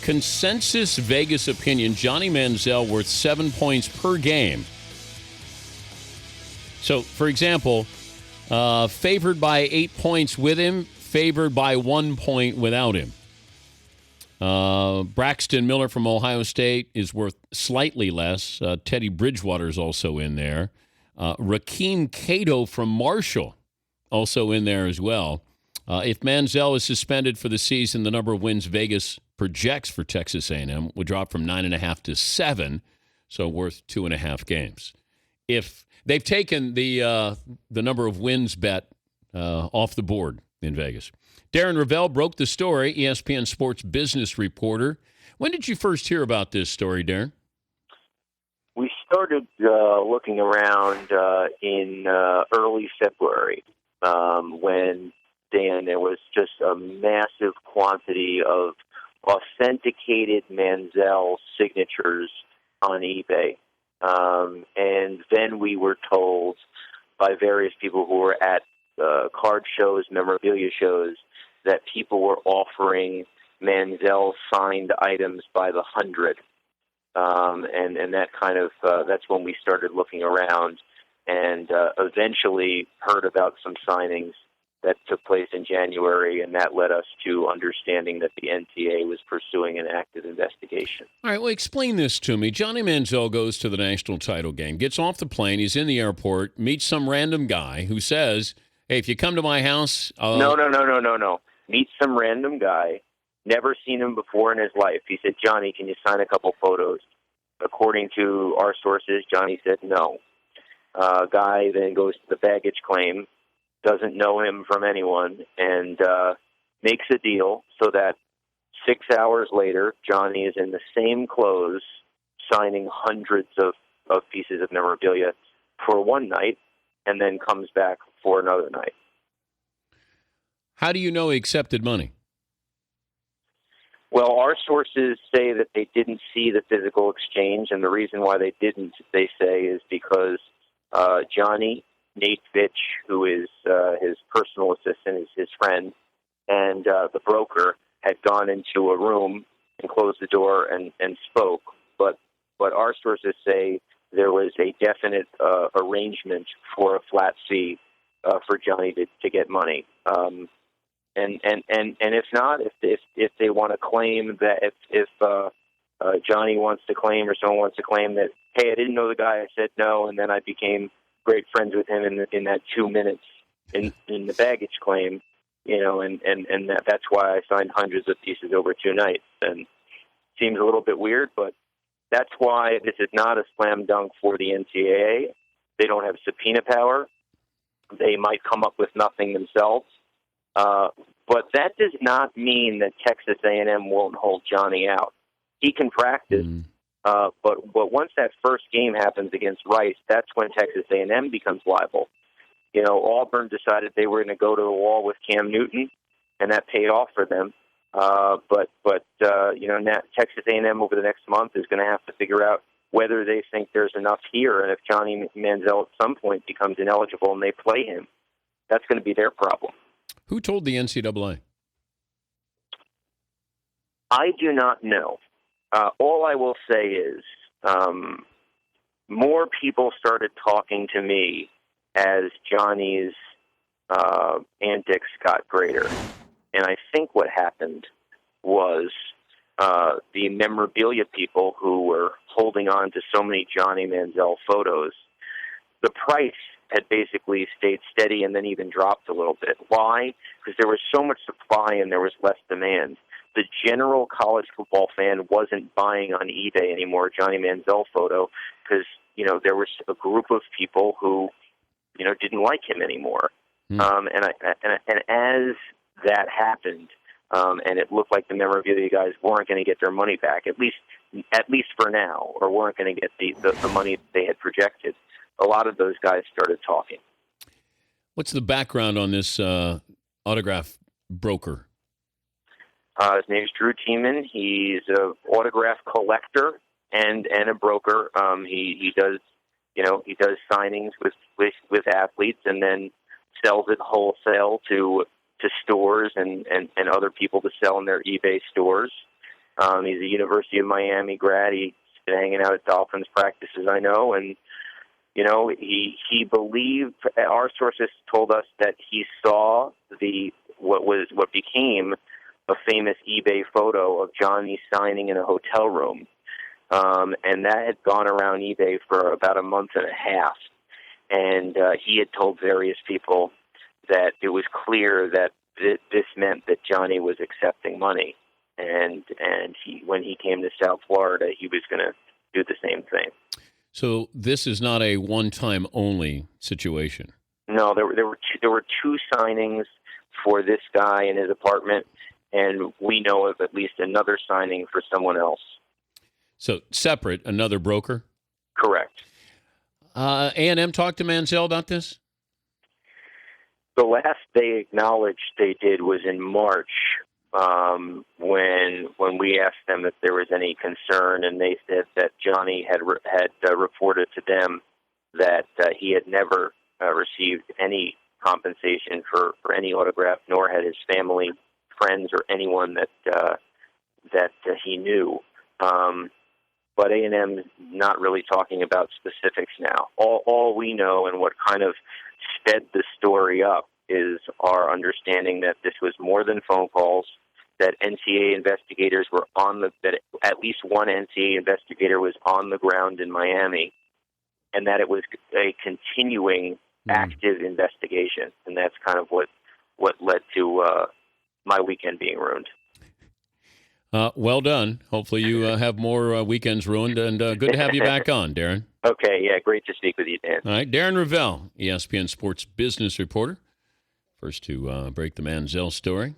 Consensus Vegas opinion, Johnny Manziel worth 7 points per game. So, for example, favored by 8 points with him, favored by 1 point without him. Braxton Miller from Ohio State is worth slightly less. Teddy Bridgewater is also in there. Rakeem Cato from Marshall also in there as well. If Manziel is suspended for the season, the number of wins Vegas projects for Texas A&M would drop from 9.5 to 7, so worth 2.5 games. If they've taken the number of wins bet off the board in Vegas. Darren Rovell broke the story, ESPN Sports business reporter. When did you first hear about this story, Darren? We started looking around in early February when, Dan, there was just a massive quantity of authenticated Manziel signatures on eBay. And then we were told by various people who were at card shows, memorabilia shows, that people were offering Manziel signed items by the 100. And that kind of, that's when we started looking around and eventually heard about some signings that took place in January, and that led us to understanding that the NCAA was pursuing an active investigation. All right, well, explain this to me. Johnny Manziel goes to the national title game, gets off the plane, he's in the airport, meets some random guy who says, hey, if you come to my house... No. Meets some random guy, never seen him before in his life. He said, Johnny, can you sign a couple photos? According to our sources, Johnny said no. Guy then goes to the baggage claim, doesn't know him from anyone, and makes a deal so that 6 hours later, Johnny is in the same clothes, signing hundreds of pieces of memorabilia for one night, and then comes back for another night. How do you know he accepted money? Well, our sources say that they didn't see the physical exchange, and the reason why they didn't, they say, is because Johnny, Nate Fitch, who is his personal assistant, is his friend, and the broker had gone into a room and closed the door and spoke. But our sources say there was a definite arrangement for a flat fee for Johnny to get money. And if not, if they want to claim that if Johnny wants to claim or someone wants to claim that, hey, I didn't know the guy, I said no, and then I became great friends with him in that 2 minutes in the baggage claim, and that's why I signed hundreds of pieces over 2 nights. And seems a little bit weird, but that's why this is not a slam dunk for the NCAA. They don't have subpoena power. They might come up with nothing themselves. But that does not mean that Texas A&M won't hold Johnny out. He can practice, but once that first game happens against Rice, that's when Texas A&M becomes liable. Auburn decided they were going to go to the wall with Cam Newton, and that paid off for them. But now Texas A&M over the next month is going to have to figure out whether they think there's enough here, and if Johnny Manziel at some point becomes ineligible and they play him, that's going to be their problem. Who told the NCAA? I do not know. All I will say is more people started talking to me as Johnny's antics got greater. And I think what happened was the memorabilia people who were holding on to so many Johnny Manziel photos, the price had basically stayed steady and then even dropped a little bit. Why? Because there was so much supply and there was less demand. The general college football fan wasn't buying on eBay anymore Johnny Manziel photo because, there was a group of people who, didn't like him anymore. And as that happened, and it looked like the memorabilia guys weren't going to get their money back, at least for now, or weren't going to get the money they had projected, a lot of those guys started talking. What's the background on this autograph broker? His name is Drew Tiemann. He's an autograph collector and a broker. He does signings with athletes and then sells it wholesale to stores and other people to sell in their eBay stores. He's a University of Miami grad. He's been hanging out at Dolphins practices, I know, and he believed. Our sources told us that he saw what became a famous eBay photo of Johnny signing in a hotel room, and that had gone around eBay for about a month and a half. And he had told various people that it was clear that this meant that Johnny was accepting money, and when he came to South Florida, he was going to do the same thing. So this is not a one-time only situation. No, there were two signings for this guy in his apartment, and we know of at least another signing for someone else. So separate, another broker? Correct. A&M talked to Manziel about this? The last they acknowledged they did was in March, when we asked them if there was any concern, and they said that Johnny had reported to them that he had never received any compensation for any autograph, nor had his family, friends, or anyone that he knew. But A&M is not really talking about specifics now. All we know, and what kind of sped the story up, is our understanding that this was more than phone calls, that NCAA investigators were that at least one NCAA investigator was on the ground in Miami, and that it was a continuing active investigation. And that's kind of what led to my weekend being ruined. Well done. Hopefully you have more weekends ruined, and good to have you back on, Darren. Okay, yeah, great to speak with you, Dan. All right, Darren Rovell, ESPN Sports business reporter. First to break the Manziel story.